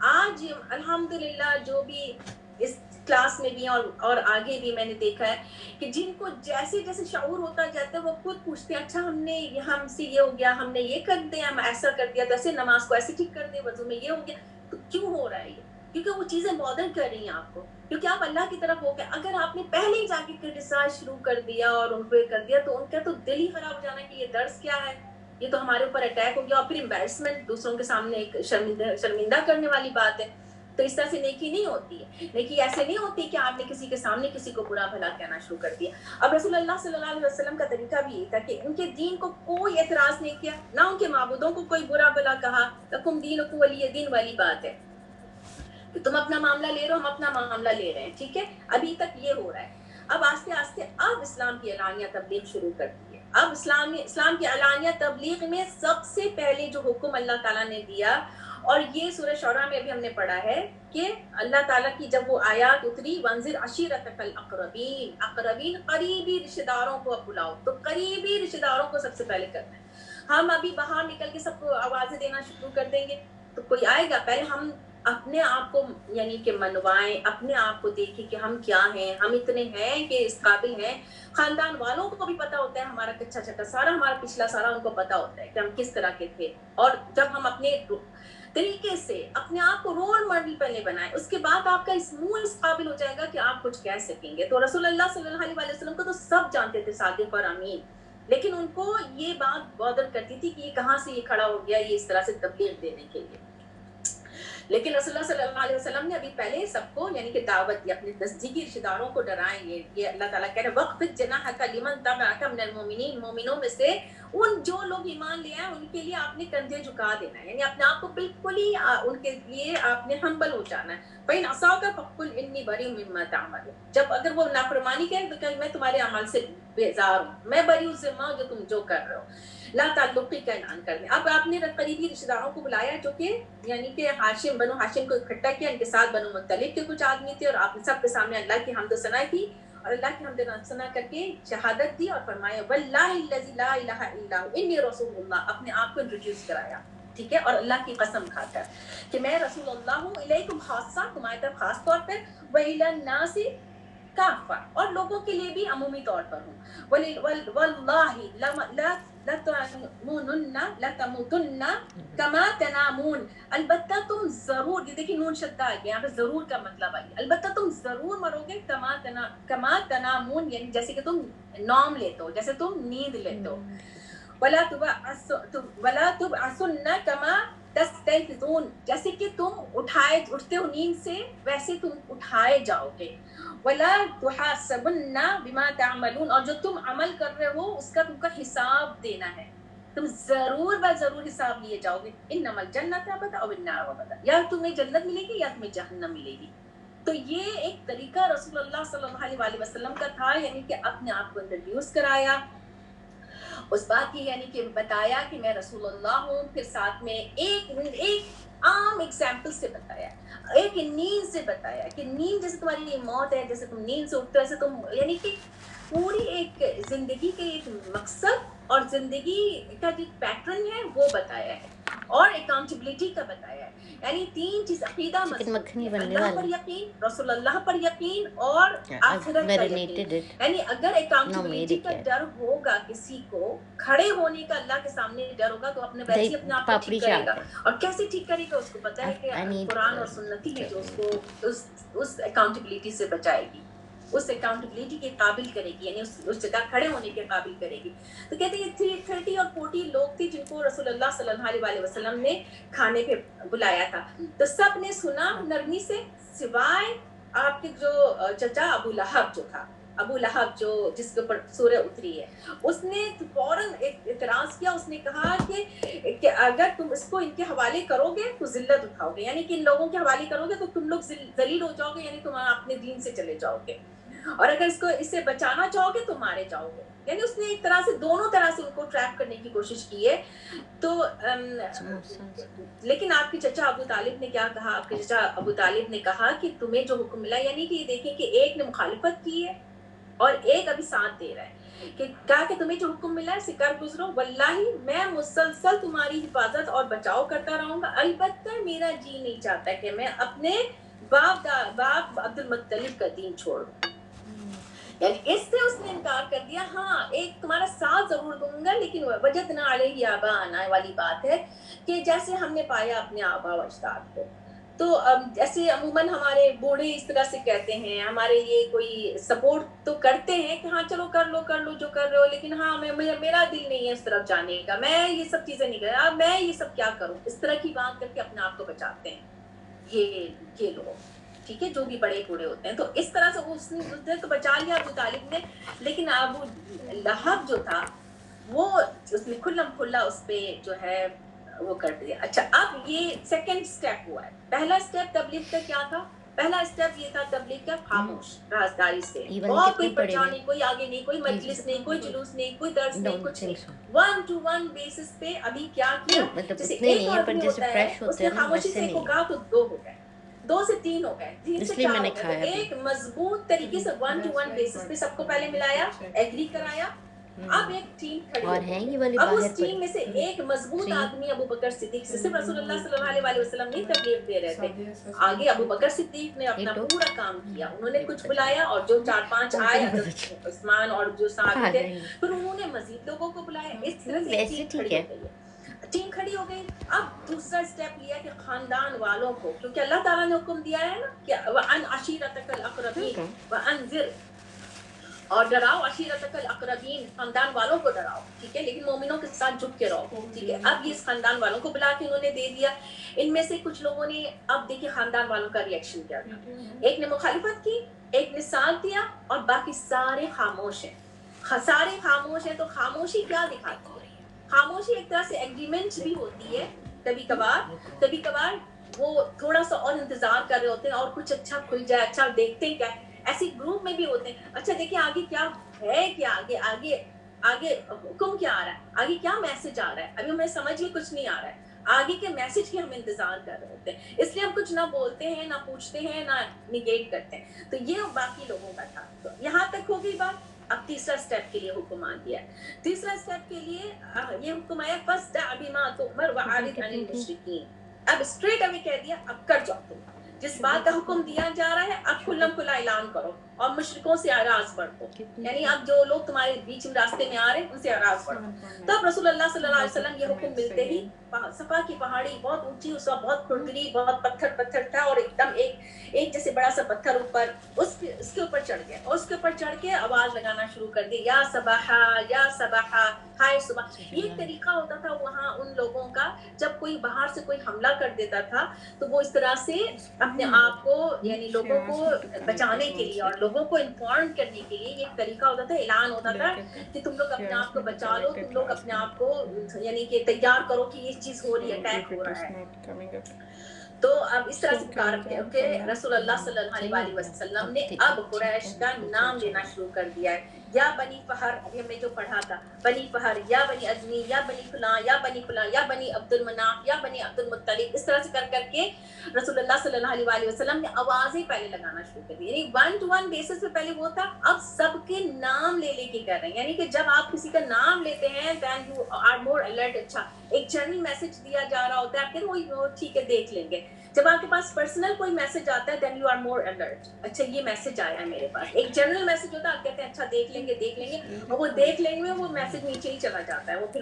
آج الحمدللہ جو بھی اس کلاس میں بھی اور آگے بھی میں نے دیکھا ہے کہ جن کو جیسے جیسے شعور ہوتا جاتا ہے وہ خود پوچھتے ہیں اچھا ہم سے یہ ہو گیا، ہم نے یہ کر دیا، ہم ایسا کر دیا، ویسے نماز کو ایسے ٹھیک کر دیا، وضو میں یہ ہو گیا. تو کیوں ہو رہا ہے یہ؟ کیونکہ وہ چیزیں مادر کر رہی ہیں آپ کو، کیونکہ آپ اللہ کی طرف ہو گئے. اگر آپ نے پہلے ہی جا کے کرٹیسائز شروع کر دیا اور ان پہ کر دیا تو ان کا تو دل ہی خراب ہو جانا کہ یہ درس کیا ہے، یہ تو ہمارے اوپر اٹیک ہو گیا. اور پھر امبیرسمنٹ، دوسروں کے سامنے ایک شرمندہ کرنے والی بات ہے. تو اس طرح سے نیکی نہیں ہوتی ہے. نیکی ایسے نہیں ہوتی کہ آپ نے کسی کے سامنے کسی کو برا بھلا کہنا شروع کر دیا. اب رسول اللہ صلی اللہ علیہ وسلم کا طریقہ بھی یہ تھا کہ ان کے دین کو کوئی اعتراض نہیں کیا، نہ ان کے معبودوں کو کوئی برا بھلا کہا. لکم دینکم ولی دین والی بات ہے کہ تم اپنا معاملہ لے رہے ہو، ہم اپنا معاملہ لے رہے ہیں. ٹھیک ہے، ابھی تک یہ ہو رہا ہے. اب آستے آستے اب اسلام کی اعلانیہ تبلیغ شروع کر دی ہے. اب اسلام کی اعلانیہ تبلیغ میں سب سے پہلے جو حکم اللہ تعالیٰ نے دیا اور یہ سورہ شعراء میں بھی ہم نے پڑھا ہے کہ اللہ تعالیٰ کی جب وہ آیات اتری وانذر عشیرتک الاقربین، اقربین قریبی رشتہ داروں کو اب بلاؤ، تو قریبی رشتہ داروں کو سب سے پہلے کرنا ہے. ہم ابھی باہر نکل کے سب کو آوازیں دینا شروع کر دیں گے تو کوئی آئے گا؟ پہلے ہم اپنے آپ کو یعنی کہ منوائیں، اپنے آپ کو دیکھیں کہ ہم کیا ہیں، ہم اتنے ہیں کہ اس قابل ہیں. خاندان والوں کو بھی پتا ہوتا ہے ہمارا کچا چکا سارا، ہمارا پچھلا سارا ان کو پتا ہوتا ہے کہ ہم کس طرح کے تھے. اور جب ہم اپنے طریقے سے اپنے آپ کو رول ماڈل پہلے بنائیں، اس کے بعد آپ کا منہ اس قابل ہو جائے گا کہ آپ کچھ کہہ سکیں گے. تو رسول اللہ صلی اللہ علیہ وسلم کو تو سب جانتے تھے صادق اور امین، لیکن ان کو یہ بات بادر کرتی تھی کہ یہ کہاں سے یہ کھڑا ہو گیا یہ اس طرح سے تبلیغ دینے کے لیے. لیکن رسول اللہ صلی اللہ علیہ وسلم نے ابھی پہلے سب کو یعنی کہ دعوت دی، اپنے نزدیکی رشتہ داروں کو ڈرائیں. یہ اللہ تعالیٰ کہہ رہے وَخْفِضْ جَنَاحَكَ لِمَنْ تَبَعَكَ مِنَ الْمُؤْمِنِينَ، مومنوں میں سے ان جو لوگ ایمان لے آئے ان کے لیے آپ نے کندھے جھکا دینا ہے، یعنی اپنے آپ کو بالکل ہی ان کے لیے آپ نے ہمبل ہو جانا ہے. فَإِنْ عَصَوْكَ فَقُلْ إِنِّي بَرِيءٌ مِّمَّا تَعْمَلُونَ، جب اگر وہ نافرمانی کریں تو کہ میں تمہارے عمل سے بیزار ہوں، میں بری ذمہ ہوں جو تم جو کر رہے ہو. لا تعلقی کا اعلان کر دیں. اب آپ نے قریبی رشتہ داروں کو بلایا جو کہ یعنی کہ ہاشم بنو ہاشم کو اکٹھا کیا، ان کے ساتھ بنو مطلب کے کچھ آدمی تھے، اور آپ نے سب کے سامنے اللہ کی حمد و ثنا کی اور اللہ کی حمد و ثنا کر کے شہادت دی اور فرمایا واللہ الذی لا الہ الا هو انی رسول اللہ، اپنے آپ کو انٹروڈیوس کرایا. ٹھیک ہے، اور اللہ کی قسم کھا کر کہ میں رسول اللہ ہوں، الیکم خاصہ، تمہاری طرف خاص طور پر، وإلی الناس کافہ، اور لوگوں کے لیے بھی عمومی طور پر ہوں. واللہ لتموتن کما تنامون، البتہ تم ضرور، یہ دیکھیں نون شدہ آ گیا یہاں پہ، ضرور کا مطلب آئی، البتہ تم ضرور مرو گے. کما تنامون یعنی جیسے کہ تم نوم لیتے ہو، جیسے تم نیند لیتے ہو. ولا تبعثن کما تستيقظون، جیسے کہ تم اٹھتے ہو نیند سے ویسے تم اٹھائے جاؤ گے. ولا تحاسبن بما تعملون، اور جو تم عمل کر رہے ہو اس کا تم کا حساب دینا ہے، تم ضرور ضرور حساب لیے جاؤ گے. انما الجنت ابدا او النار ابدا، یا تمہیں جنت ملے گی یا تمہیں جہنم ملے گی. تو یہ ایک طریقہ رسول اللہ صلی اللہ علیہ وسلم کا تھا، یعنی کہ اپنے آپ کو انٹروڈیوس کرایا، اس بات کی یعنی کہ بتایا کہ میں رسول اللہ ہوں. پھر ساتھ میں ایک عام ایگزامپل سے بتایا، ایک نیند سے بتایا کہ نیند جیسے تمہاری موت ہے، جیسے تم نیند سے اٹھتے ویسے تم، یعنی کہ پوری ایک زندگی کے ایک مقصد اور زندگی کا جو پیٹرن ہے وہ بتایا ہے، اور اکاؤنٹیبلٹی کا بتایا ہے. یعنی تین چیز، عقیدہ مضبوط، اللہ پر یقین، رسول اللہ پر یقین، اور آخرت کا یقین. یعنی اگر اکاؤنٹیبلٹی کا ڈر ہوگا کسی کو، کھڑے ہونے کا اللہ کے سامنے ڈر ہوگا، تو اپنے ویسے اپنے آپ کو ٹھیک کرے گا. اور کیسے ٹھیک کرے گا؟ اس کو پتہ ہے کہ قرآن اور سنت ہی ہے جو اس کو اس اکاؤنٹیبلٹی سے بچائے گی، اس اکاؤنٹیبلٹی کے قابل کرے گی، یعنی اس جگہ کھڑے ہونے کے قابل کرے گی. تو کہتے ہیں 30 اور 40 لوگ تھے جن کو رسول اللہ صلی اللہ علیہ وسلم نے کھانے پہ بلایا تھا. تو سب نے سنا نرمی سے، سوائے آپ کے جو چچا ابو لہب جو تھا، ابو لہب جو جس کے اوپر سورہ اتری ہے، اس نے فوراً اعتراض کیا. اس نے کہا کہ اگر تم اس کو ان کے حوالے کرو گے تو ذلت اٹھاؤ گے، یعنی کہ ان لوگوں کے حوالے کرو گے تو تم لوگ ذلیل ہو جاؤ گے، یعنی تم اپنے دین سے چلے جاؤ گے، اور اگر اس سے بچانا چاہو گے تو مارے جاؤ گے. یعنی اس نے ایک طرح سے دونوں طرح سے ان کو ٹریپ کرنے کی کوشش کی ہے. تو لیکن آپ کے چچا ابو طالب نے کیا کہا؟ آپ کے چچا ابو طالب نے کہا کہ تمہیں جو حکم ملا، یعنی کہ یہ دیکھیں کہ ایک نے مخالفت کی ہے اور ایک ابھی ساتھ دے رہا ہے، کہ کہا کہ تمہیں جو حکم ملا ہے اسے کر گزرو. واللہ میں مسلسل تمہاری حفاظت اور بچاؤ کرتا رہوں گا، البتہ میرا جی نہیں چاہتا کہ میں اپنے باپ عبد المطلب کا دین چھوڑوں. یعنی اس سے اس نے انکار کر دیا. ہاں ایک تمہارا ساتھ ضرور دوں گا، لیکن وجدنا علیہ آباءنا والی بات ہے کہ جیسے ہم نے پایا اپنے آبا و اجداد کو. تو جیسے عموماً ہمارے بوڑھے اس طرح سے کہتے ہیں، ہمارے لیے کوئی سپورٹ تو کرتے ہیں کہ ہاں چلو کر لو جو کر رہے ہو، لیکن ہاں میرا دل نہیں ہے اس طرف جانے کا، میں یہ سب چیزیں نہیں کر، میں یہ سب کیا کروں، اس طرح کی بات کر کے اپنے آپ کو بچاتے ہیں یہ لوگ. ٹھیک ہے، جو بھی بڑے بوڑھے ہوتے ہیں. تو اس طرح سے اس نے تو بچا لیا ابو طالب نے، لیکن ابو لہب جو تھا وہ اس نے کھلم کھلا اس پہ جو ہے وہ کر دیا. اچھا، اب یہ سیکنڈ سٹیپ ہوا ہے. پہلا سٹیپ تبلیغ کا کیا تھا؟ پہلا اسٹیپ یہ تھا تبلیغ کا، خاموش رازداری سے، اور کوئی پرچہ نہیں، کوئی آگے نہیں، کوئی مجلس نہیں، کوئی جلوس نہیں، کوئی درس نہیں، کچھ نہیں، 1 to 1 بیسس پہ. ابھی کیا کیا، جیسے ایک آدمی ہوتا ہے اس نے خاموشی سے کو کہا تو 2 ہو گئے، 2 سے 3 ہو گئے، 3 سے 4 ہو گئے. ایک مضبوط طریقے سے 1 to 1 بیسس پہ سب کو پہلے ملایا، ایگری کرایا. اب ایک ٹیم کھڑی ہو گئی. اب اس ٹیم میں سے ایک مضبوط آدمی ابو بکر صدیق سے، صرف رسول اللہ صلی اللہ علیہ وسلم نہیں تبلیغ دے رہے تھے، آگے ابو بکر صدیق نے اپنا پورا کام کیا. انہوں نے کچھ بلایا اور جو 4-5 آئے حضرت عثمان اور جو صحابی تھے، پھر انہوں نے مزید لوگوں کو بلایا. اس طرح سے ٹیم کھڑی ہو گئی ہے، ٹیم کھڑی ہو گئی. اب دوسرا اسٹیپ لیا کہ خاندان والوں کو، کیونکہ اللہ تعالیٰ نے حکم دیا ہے نا کہ وَأَنْ عَشِيرَتَكَ الْأَقْرَبِينَ وَأَنذِرْ، اور ڈراؤ عشیرتک الاقربین، خاندان والوں کو ڈراؤ، ٹھیک ہے، لیکن مومنوں کے ساتھ جھک کے رہو، ٹھیک ہے. اب یہ خاندان والوں کو بلا کے انہوں نے دے دیا. ان میں سے کچھ لوگوں نے، اب دیکھیں خاندان والوں کا ریئیکشن کیا تھا. ایک نے مخالفت کی، ایک نے ساتھ دیا، اور باقی سارے خاموش ہیں. سارے خاموش ہیں. تو خاموشی کیا دکھاتی ہے؟ خاموشی ایک طرح سے ایگریمنٹ بھی ہوتی ہے. کبھی کبھار وہ تھوڑا سا اور انتظار کر رہے ہوتے ہیں اور کچھ اچھا کھل جائے، اچھا دیکھتے ہیں کیا. ایسی گروپ میں بھی ہوتے ہیں، اچھا دیکھیں آگے کیا ہے، کیا آگے حکم کیا آ رہا ہے، آگے کیا میسج آ رہا ہے. ابھی ہمیں سمجھ میں کچھ نہیں آ رہا ہے، آگے کے میسج کی ہم انتظار کر رہے ہوتے ہیں، اس لیے ہم کچھ نہ بولتے ہیں، نہ پوچھتے ہیں، نہ نگیٹ کرتے ہیں. تو یہ باقی لوگوں کا تھا. تو یہاں تک ہو گئی بات. اب تیسرا اسٹیپ کے لیے حکم آ گیا. تیسرا اسٹیپ کے لیے یہ حکم آیا، فَاصْدَعْ بِمَا تُؤْمَرُ وَأَعْرِضْ عَنِ الْمُشْرِكِينَ. اب اسٹریٹ اوے کہہ دیا، اب کر جاؤ تم جس بات کا حکم دیا جا رہا ہے، اب کھلم کھلا اعلان کرو اور مشرکوں سے اعراض بڑھو. یعنی اب جو لوگ تمہارے بیچ میں راستے میں آ رہے ہیں ان سے اعراض بڑھو. تب رسول اللہ صلی اللہ علیہ وسلم یہ حکم ملتے ہی، صفا کی پہاڑی بہت اونچی، اس وقت بہت کھردری، بہت پتھر تھا، اور ایک دم ایک جیسے بڑا سا پتھر اوپر، اس کے اوپر چڑھ گیا، اور اس کے اوپر چڑھ کے آواز لگانا شروع کر دی، یا صباحا یا صباحا، ہائے صبح. یہ ایک طریقہ ہوتا تھا وہاں ان لوگوں کا، جب کوئی باہر سے کوئی حملہ کر دیتا تھا تو وہ اس طرح سے اپنے آپ کو، یعنی لوگوں کو بچانے کے لیے اور لوگوں کو انفارم کرنے کے لیے ایک طریقہ ہوتا تھا، اعلان ہوتا تھا کہ تم لوگ اپنے آپ کو بچا لو، تم لوگ اپنے آپ کو یعنی کہ تیار کرو کہ یہ چیز ہو رہی ہے، اٹیک ہو رہا ہے. تو اب اس طرح سے پکار کے رسول اللہ صلی اللہ علیہ وسلم نے اب قریش کا نام لینا شروع کر دیا ہے. یا بنی فہر، ابھی ہم نے جو پڑھا تھا، بنی فہر، یا بنی ازمی، یا بنی فلاں، یا بنی فلاں، یا بنی عبد المناف، یا بنی عبد المطلب. اس طرح سے کر کے رسول اللہ صلی اللہ علیہ وسلم نے آوازیں پہلے لگانا شروع کر دی. یعنی 1 to 1 بیسس پہ پہلے وہ تھا، اب سب کے نام لے کے کر رہے ہیں. یعنی کہ جب آپ کسی کا نام لیتے ہیں then you are more alert. اچھا ایک جنرل میسج دیا جا رہا ہوتا ہے، آپ کہتے ہیں وہ ٹھیک ہے دیکھ لیں گے. جب آپ کے پاس پرسنل کوئی میسج آتا ہے then you are more alert. اچھا یہ میسج آیا ہے میرے پاس. ایک جنرل میسج ہوتا ہے، آپ کہتے ہیں اچھا دیکھ لیں گے، اور وہ دیکھ لیں گے وہ میسج نیچے ہی چلا جاتا ہے، وہ پھر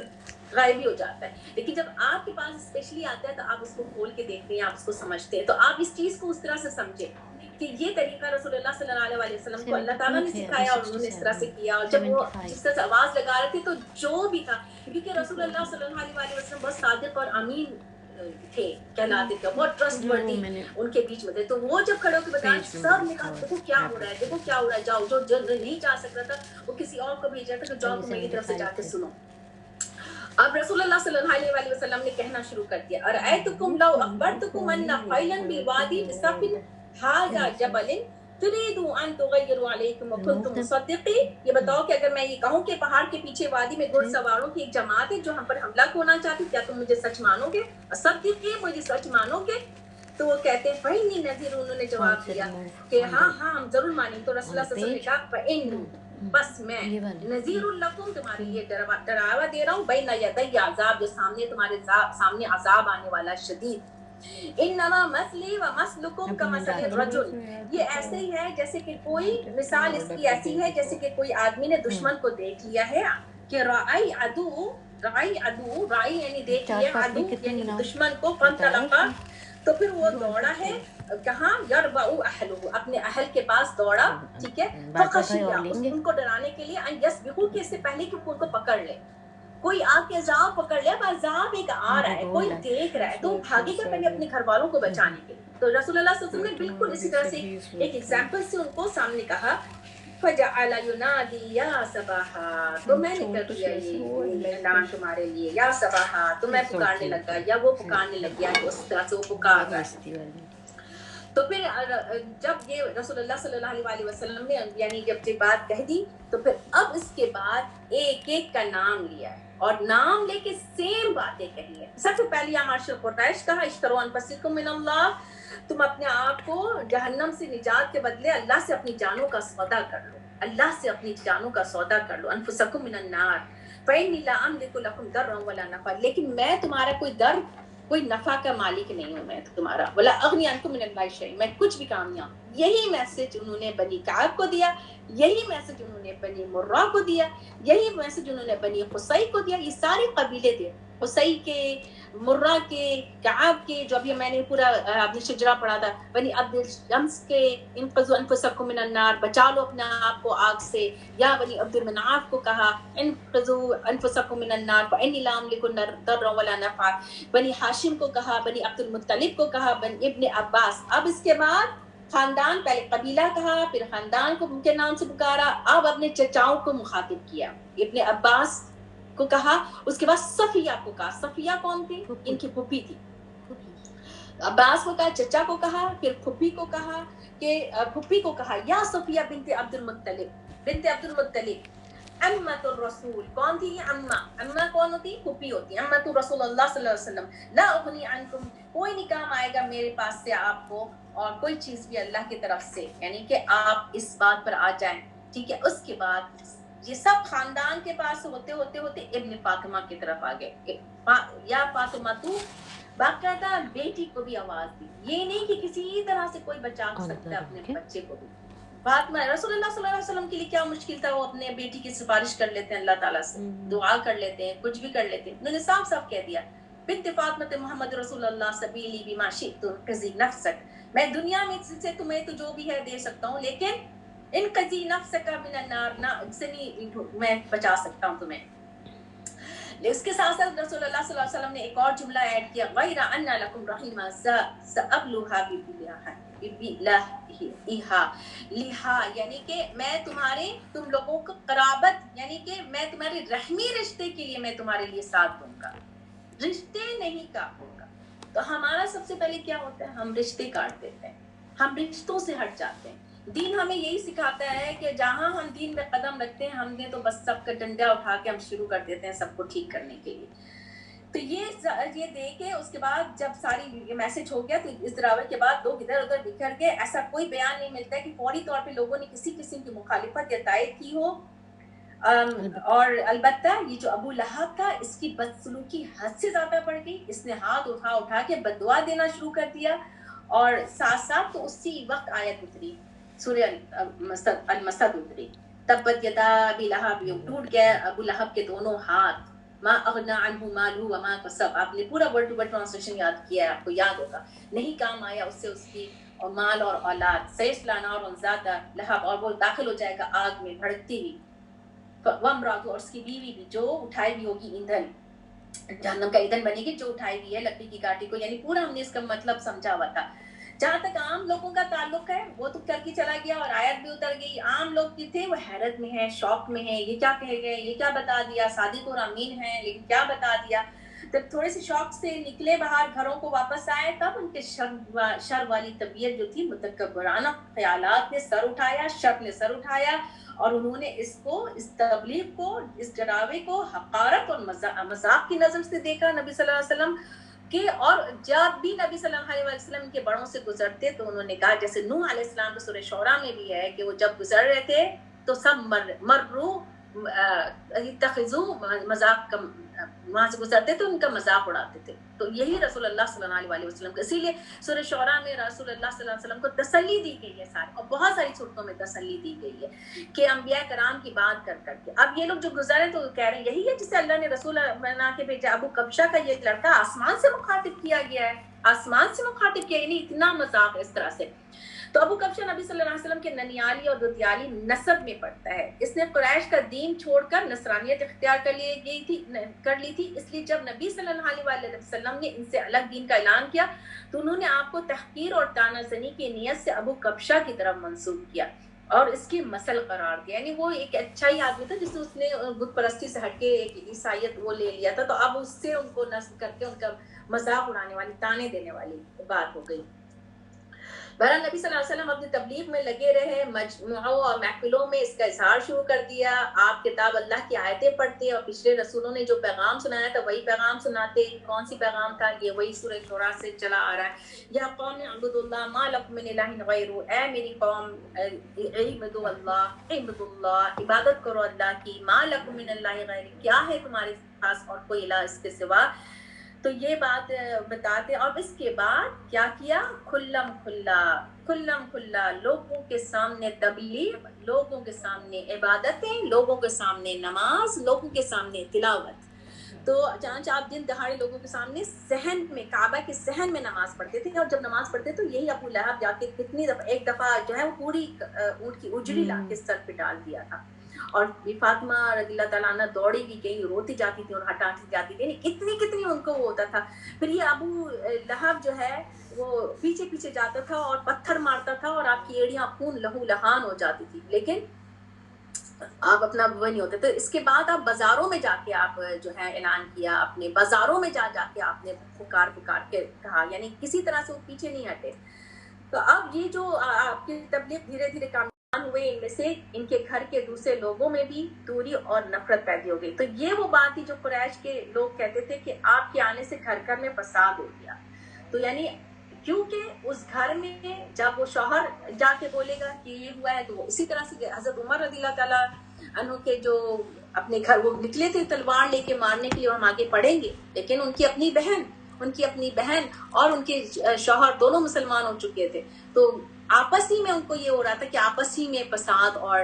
غائب ہی ہو جاتا ہے. لیکن جب آپ کے پاس اسپیشلی آتا ہے تو آپ اس کو کھول کے دیکھتے ہیں، آپ اس کو سمجھتے ہیں. تو آپ اس چیز کو اس طرح سے سمجھیں کہ یہ طریقہ رسول اللہ صلی اللہ علیہ وسلم کو اللہ تعالیٰ نے سکھایا اور انہوں نے اس طرح سے کیا. اور جب وہ جس طرح سے آواز لگا رہے تھے تو جو بھی تھا، کیونکہ رسول اللہ صلی اللہ علیہ وسلم بہت صادق اور امین تھے، کہلاتے تھے، بہت ٹرسٹ ورتھی ان کے بیچ میں تھے. تو وہ جب کھڑے ہو کے بتائیں، سب نے کہا دیکھو کیا ہو رہا ہے، دیکھو کیا ہو رہا ہے. جاؤ جو نہیں جا سکتا تھا وہ کسی اور کو بھیجا تھا کہ جاؤ تم میری طرف سے جا کے سنو. اب رسول اللہ صلی اللہ علیہ وسلم نے کہنا شروع کر دیا، ارأیتکم لو اخبرتکم ان خیلا بالوادی بسفن ھذا جبل تريدوا ان تغيروا عليكم وكنتم مصدقين. یہ بتاؤ کہ اگر میں یہ کہوں کہ پہاڑ کے پیچھے وادی میں گھڑ سواروں کی ایک جماعت ہے جو ہم پر حملہ ہونا چاہتی، کیا تم مجھے سچ مانو گے؟ صدقین، مجھے سچ مانو گے؟ تو وہ کہتے ہیں فإني نذیر، انہوں نے جواب دیا کہ ہاں ہم ضرور مانیں. تو رسول اللہ صلی اللہ علیہ وسلم نے کہا فإني، بس میں نذیر لکم، تمہارے لیے ڈراوا دے رہا ہوں، بین یدی عذاب، جو سامنے تمہارے سامنے عذاب آنے والا شدید. انما مثلی و مثلکم کمثل الرجل، یہ ایسے ہی ہے جیسے کہ کوئی، مثال اس کی ایسی ہے جیسے کہ کوئی آدمی نے دشمن کو دیکھ لیا ہے کہ رائی یعنی دیکھ لیا عدو یعنی دشمن کو، فانطلقا، تو پھر وہ دوڑا ہے کہاں، یربع اہلہ، اپنے اہل کے پاس دوڑا، ٹھیک ہے، فخشیا، ان کو ڈرانے کے لیے، ان یسبقوا، کہ اس سے پہلے کہ ان کو پکڑ لے، کوئی آ کے عذاب پکڑ لے. اب عذاب ایک آ رہا ہے، کوئی دیکھ رہا ہے، تو بھاگے گا پہلے اپنے گھر والوں کو بچانے کے لیے. تو رسول اللہ صلی اللہ علیہ وسلم نے بالکل اسی طرح سے ایک ایگزامپل سے ان کو سامنے کہا، فجعل ینادی یا صباحا، تو میں نے کر دیا یہ اعلان تمہارے لیے، یا صباحا، تو میں پکارنے لگا، یا وہ پکارنے لگ گیا، اس طرح سے وہ پکار رہا ہے. تو پھر جب یہ رسول اللہ صلی اللہ علیہ وسلم نے یعنی جب یہ بات کہہ دی تو پھر اب اس کے بعد ایک ایک کا نام لیا اور نام لے کے سیم باتیں کہی ہے. سب سے پہلے یا معاشر قریش کہا اشتروا انفسکم من اللہ, تم اپنے آپ کو جہنم سے نجات کے بدلے اللہ سے اپنی جانوں کا سودا کر لو, اللہ سے اپنی جانوں کا سودا کر لو. انفسکم من النار فإنی لا أملك لكم ضرا ولا نفعا, لیکن میں تمہارا کوئی در کوئی نفع کا مالک نہیں ہوں, میں تمہارا ولا اغنی عنکم من اللہ شیء, میں کچھ بھی کام نہیں ہوں. یہی میسج انہوں نے بنی کعب کو دیا, یہی میسج انہوں نے بنی مرہ کو دیا, یہی میسج انہوں نے بنی قصی کو دیا. یہ سارے قبیلے تھے, قصی کے, مرہ کے, کعب کے, جو ابھی میں نے پورا آپ نے شجرا پڑھا تھا, بنی عبد الشمس کے انقذوا انفسکم من النار, بچا لو اپنے آپ کو آگ سے. یا بنی عبد المناف کو کہا انقذوا انفسکم من النار فإنی لا أملك ضرا ولا نفعا. بنی ہاشم کو کہا, بنی عبد المطلب کو کہا, بنی ابن عباس. اب اس کے بعد خاندان, پہلے قبیلہ کہا, پھر خاندان کو ان کے نام سے پکارا, اب اپنے چچاؤں کو مخاطب کیا. ابن عباس کو کہا, اس کے بعد صفیہ کو کہا. صفیہ کون تھی؟ ان کی پھوپھی تھی. عباس کو کہا, چچا کو کہا, پھر پھوپھی کو کہا کہ پھوپھی کو کہا یا صفیہ بنت عبد المطلب, بنت عبد المطلب امت الرسول. کون تھی یہ امہ؟ امہ کون ہوتی؟ پھوپھی ہوتی. امت رسول اللہ صلی اللہ علیہ وسلم لا اغنی عنکم, کوئی نہیں کام آئے گا میرے پاس سے آپ کو اور کوئی چیز بھی اللہ کی طرف سے, یعنی کہ آپ اس بات پر آ جائیں. ٹھیک ہے, اس کے بعد یہ سب خاندان کے پاس ہوتے ہوتے ہوتے ابن فاطمہ کی طرف آ گئے. یا فاطمہ تو باقاعدہ بیٹی کو بھی آواز دی, یہ نہیں کہ کسی طرح سے کوئی بچا سکتا ہے اپنے بچے کو بھی. فاطمہ, رسول اللہ صلی اللہ علیہ وسلم کے لیے کیا مشکل تھا, وہ اپنے بیٹی کی سفارش کر لیتے ہیں اللہ تعالیٰ سے, دعا کر لیتے ہیں, کچھ بھی کر لیتے ہیں. انہوں نے صاف صاف کہہ دیا بنت فاطمہ محمد رسول اللہ سبیلی بما شئت انقذی نفسک, میں دنیا میں سے تمہیں تو جو بھی ہے دے سکتا ہوں, لیکن انقذی نفسک من النار, نہ سے نہیں میں بچا سکتا ہوں تمہیں. اس کے ساتھ ساتھ رسول اللہ صلی اللہ علیہ وسلم نے ایک اور جملہ ایڈ کیا, غیر ان لکم رحیما سأبلوها لہا, یعنی کہ میں تمہارے تم لوگوں کو قرابت, یعنی کہ میں تمہارے رحمی رشتے کے لیے میں تمہارے لیے ساتھ دوں گا, رشتے نہیں کاٹوں گا. تو ہمارا سب سے پہلے کیا ہوتا ہے, ہم رشتے کاٹ دیتے ہیں, ہم رشتوں سے ہٹ جاتے ہیں. دین ہمیں یہی سکھاتا ہے کہ جہاں ہم دین میں قدم رکھتے ہیں, ہم نے تو بس سب کا ڈنڈا اٹھا کے ہم شروع کر دیتے ہیں سب کو ٹھیک کرنے کے لیے. تو یہ دے کے اس کے بعد جب ساری میسج ہو گیا, تو اس دراوے کے بعد لوگ ادھر ادھر بکھر کے, ایسا کوئی بیان نہیں ملتا ہے کہ فوری طور پہ لوگوں نے کسی قسم کی مخالفت یا تائید کی ہو. اور البتہ یہ جو ابو لہب تھا, اس کی بدسلوکی حد سے زیادہ بڑھ گئی. اس نے ہاتھ اٹھا کے بددعا دینا شروع کر دیا, اور ساتھ ساتھ تو اسی وقت آیت اتری, سورہ المسد اتری, تبت یدا ابی لہب, ٹوٹ گیا ابو لہب کے دونوں ہاتھ, ما اغنا عنہ مالہ وما کسب. آپ نے پورا ورڈ ٹو ورڈ ٹرانسلیشن یاد کیا ہے, آپ کو یاد ہوگا, نہیں کام آیا اس سے اس کی اور مال اور اولاد. سیصلی نارا ذات لہب, اور وہ داخل ہو جائے گا آگ میں بھڑکتی ہوئی. وامرأتہ, اور اس کی بیوی بھی جو اٹھائی ہوئی ہوگی ایندھن, جہنم کا ایندھن بنے گی جو اٹھائی ہوئی ہے لکڑی کی کاٹی کو. یعنی پورا ہم نے اس کا مطلب سمجھا ہوا تھا. جہاں تک عام لوگوں کا تعلق ہے وہ تو کر کے چلا گیا اور آیت بھی اتر گئی. عام لوگ بھی تھے وہ حیرت میں ہیں, شوق میں ہیں, یہ کیا کہے گئے, یہ کیا بتا دیا. صادق اور امین ہیں لیکن کیا بتا دیا. جب تھوڑے سے شوق سے نکلے باہر, گھروں کو واپس آئے, تب ان کے شر والی طبیعت جو تھی, متکبرانہ خیالات نے سر اٹھایا, شر نے سر اٹھایا, اور انہوں نے اس کو, اس تبلیغ کو, اس ڈراوے کو حقارت اور مذاق کی نظر سے دیکھا نبی صلی اللہ علیہ وسلم کہ. اور جب بھی نبی صلی اللہ علیہ وسلم کے بڑوں سے گزرتے تو انہوں نے کہا, جیسے نوح علیہ السلام کے سورہ شعراء میں بھی ہے کہ وہ جب گزر رہے تھے تو سب مرو اتخذو مذاق کا, وہاں سے گزرتے تو ان کا مذاق اڑاتے تھے. تو یہی رسول اللہ صلی اللہ علیہ وسلم کو, اسی لیے سورہ شعراء میں رسول اللہ صلی اللہ علیہ وسلم کو تسلی دی گئی ہے ساری, اور بہت ساری صورتوں میں تسلی دی گئی ہے کہ انبیاء کرام کی بات کر کر کے. اب یہ لوگ جو گزرے تو کہہ رہے ہیں یہی ہے جسے اللہ نے رسول بنا کے بھیجا. ابو کبشہ کا یہ لڑکا آسمان سے مخاطب کیا گیا ہے, آسمان سے مخاطب کیا, یعنی اتنا مذاق اس طرح سے. تو ابو کبشہ نبی صلی اللہ علیہ وسلم کے ننیالی اور ددیالی نسب میں پڑتا ہے. اس نے قریش کا دین چھوڑ کر نصرانیت اختیار کر لی تھی. اس لیے جب نبی صلی اللہ علیہ وسلم نے ان سے الگ دین کا اعلان کیا تو انہوں نے آپ کو تحقیر اور طعنہ زنی کی نیت سے ابو کبشہ کی طرف منسوب کیا اور اس کی مسل قرار دیا. یعنی وہ ایک اچھا ہی آدمی تھا جس سے اس نے بت پرستی سے ہٹ کے ایک عیسائیت وہ لے لیا تھا, تو اب اس سے ان کو نسب کر کے ان کا مذاق اڑانے والی, طعنے دینے والی بات ہو گئی. بہرحال نبی صلی اللہ علیہ وسلم اپنی تبلیغ میں لگے رہے، مجموعوں اور محفلوں میں اس کا اظہار شروع کر دیا. آپ کتاب اللہ کی آیتیں پڑھتے اور پچھلے رسولوں نے جو پیغام سنایا تھا وہی پیغام سناتے. کون سی پیغام تھا؟ یہ وہی سورہ شورا سے چلا آ رہا ہے. یا قوم اعبدوا اللہ ما لکم من الہ غیرہ، اے میری قوم اعبدوا اللہ، اعبدوا اللہ، عبادت کرو اللہ کی. ما لکم من اللہ غیرہ، کیا ہے تمہارے پاس اور کوئی الہ اس کے سوا. تو یہ بات بتاتے. اور اس کے بعد کیا کیا؟ کھلم کھلا لوگوں کے سامنے تبلیغ، لوگوں کے سامنے عبادتیں، لوگوں کے سامنے نماز، لوگوں کے سامنے تلاوت. تو چانچہ آپ دن دہاڑے لوگوں کے سامنے صحن میں، کعبہ کے صحن میں نماز پڑھتے تھے. اور جب نماز پڑھتے تو یہی ابو لہب جا کے کتنی دفعہ، ایک دفعہ جو ہے وہ پوری اونٹ کی اجڑی لا کے سر پہ ڈال دیا تھا. اور فاطمہ رضی اللہ تعالیٰ عنہ دوڑی بھی گئی، روتی جاتی تھی اور ہٹاتی جاتی تھی. کتنی ان کو وہ ہوتا تھا. پھر یہ ابو لہب جو ہے وہ پیچھے جاتا تھا اور پتھر مارتا تھا اور آپ کی ایڑیاں خون لہو لہان ہو جاتی تھی، لیکن آپ اپنا وہ نہیں ہوتے. تو اس کے بعد آپ بازاروں میں جا کے آپ جو ہے اعلان کیا، اپنے بازاروں میں جا کے آپ نے پکار کے کہا، یعنی کسی طرح سے وہ پیچھے نہیں ہٹے. تو اب یہ جو آپ کی تبلیغ دھیرے دھیرے کامیاب ہوئے، ان میں سے ان کے گھر کے دوسرے لوگوں میں بھی دوری اور نفرت پیدا ہو گئی. تو یہ وہ بات تھی جو قریش کے لوگ کہتے تھے کہ آپ کے آنے سے گھر میں فساد ہو گیا. تو یعنی کیونکہ اس گھر میں جب وہ شوہر جا کے بولے گا کہ یہ ہوا ہے، تو وہ اسی طرح سے حضرت عمر رضی اللہ تعالیٰ عنہ کے جو اپنے گھر وہ نکلے تھے تلوار لے کے مارنے کے لیے، ہم آگے پڑھیں گے، لیکن ان کی اپنی بہن اور ان کے شوہر دونوں مسلمان ہو چکے تھے. تو آپس ہی میں ان کو یہ ہو رہا تھا کہ آپس ہی میں فساد اور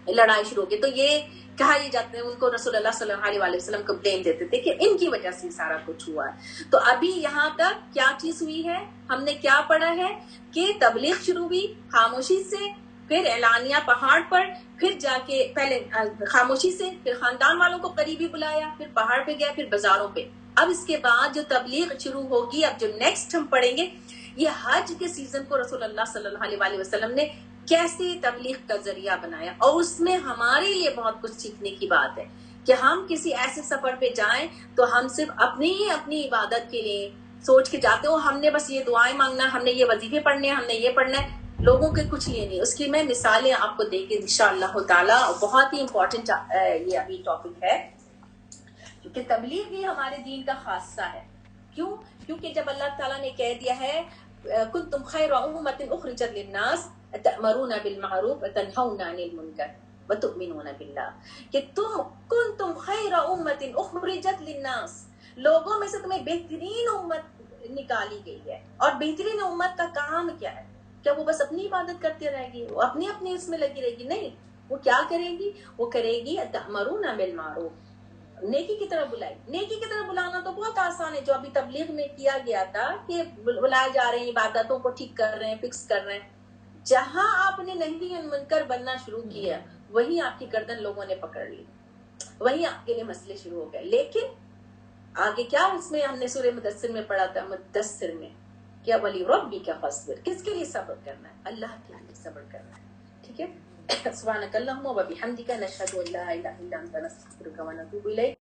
لڑائی شروع ہو گئی. تو یہ کہا یہ جاتا ہے، ان کو رسول اللہ صلی اللہ علیہ وسلم کو بلیم دیتے تھے کہ ان کی وجہ سے سارا کچھ ہوا ہے. تو ابھی یہاں تک کیا چیز ہوئی ہے؟ ہم نے کیا پڑھا ہے کہ تبلیغ شروع ہوئی خاموشی سے، پھر اعلانیہ پہاڑ پر، پھر جا کے پہلے خاموشی سے، پھر خاندان والوں کو قریبی بلایا، پھر پہاڑ پہ گیا، پھر بازاروں پہ. اب اس کے بعد جو تبلیغ شروع ہوگی، اب جو نیکسٹ ہم پڑھیں گے، یہ حج کے سیزن کو رسول اللہ صلی اللہ علیہ وسلم نے کیسے تبلیغ کا ذریعہ بنایا. اور اس میں ہمارے لیے بہت کچھ سیکھنے کی بات ہے کہ ہم کسی ایسے سفر پہ جائیں تو ہم صرف اپنی عبادت کے لیے سوچ کے جاتے ہو، ہم نے بس یہ دعائیں مانگنا ہے، ہم نے یہ وظیفے پڑھنے ہیں، ہم نے یہ پڑھنا ہے، لوگوں کے کچھ یہ نہیں. اس کی میں مثالیں آپ کو دے کے انشاءاللہ تعالی. بہت ہی امپورٹنٹ یہ ابھی ٹاپک ہے، کیونکہ تبلیغ بھی ہمارے دین کا خاصہ ہے. کیونکہ جب اللہ تعالیٰ نے کہہ دیا ہے کنتم خیر امۃ اخرجت للناس تأمرون بالمعروف وتنہون عن المنکر وتؤمنون باللہ، کہ تم کنتم خیر امۃ اخرجت للناس، لوگوں میں سے تمہیں بہترین امت نکالی گئی ہے. اور بہترین امت کا کام کیا ہے؟ کیا وہ بس اپنی عبادت کرتے رہے گی، وہ اپنی اس میں لگی رہے گی؟ نہیں، وہ کیا کرے گی؟ وہ کرے گی تأمرون بالمعروف، نیکی کی طرف بلائی. نیکی کی طرف بلانا تو بہت آسان ہے، جو ابھی تبلیغ میں کیا گیا تھا کہ بلائے جا رہے ہیں، عبادتوں کو ٹھیک کر رہے ہیں، فکس کر رہے ہیں. جہاں آپ نے نہی عن منکر بننا شروع کیا، وہیں آپ کی گردن لوگوں نے پکڑ لی، وہیں آپ کے لیے مسئلے شروع ہو گئے. لیکن آگے کیا اس میں ہم نے سورہ مدثر میں پڑھا تھا، مدثر میں کیا ولی ربی کا فصبر، کس کے لیے صبر کرنا ہے؟ اللہ کے لیے صبر کرنا ہے. ٹھیک ہے. سبحانک اللہم و بحمدک، نشہد ان لا الہ الا انت، نستغفرک و نتوب الیک.